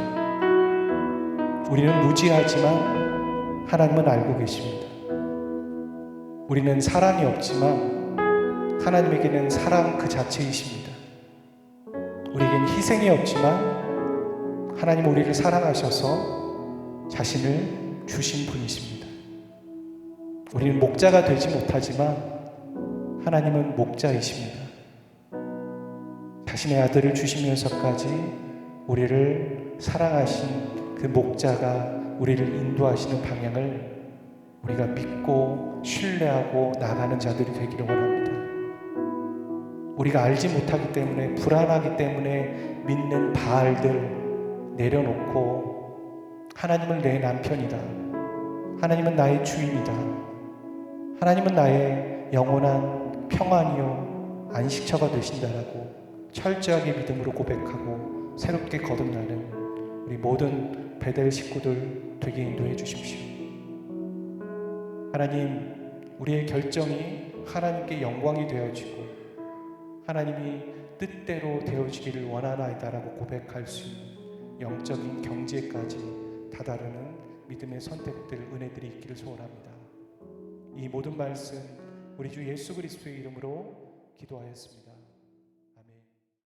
우리는 무지하지만 하나님은 알고 계십니다. 우리는 사랑이 없지만 하나님에게는 사랑 그 자체이십니다. 우리에겐 희생이 없지만 하나님은 우리를 사랑하셔서 자신을 주신 분이십니다. 우리는 목자가 되지 못하지만 하나님은 목자이십니다. 자신의 아들을 주시면서까지 우리를 사랑하신 그 목자가 우리를 인도하시는 방향을 우리가 믿고 신뢰하고 나가는 자들이 되기를 원합니다. 우리가 알지 못하기 때문에, 불안하기 때문에 믿는 바알들 내려놓고 하나님은 내 남편이다, 하나님은 나의 주인이다, 하나님은 나의 영원한 평안이요 안식처가 되신다라고 철저하게 믿음으로 고백하고 새롭게 거듭나는 우리 모든 베델 식구들 되게 인도해 주십시오. 하나님, 우리의 결정이 하나님께 영광이 되어지고 하나님이 뜻대로 되어지기를 원하나이다라고 고백할 수 있는 영적인 경지에까지 다다르는 믿음의 선택들, 은혜들이 있기를 소원합니다. 이 모든 말씀 우리 주 예수 그리스도의 이름으로 기도하였습니다.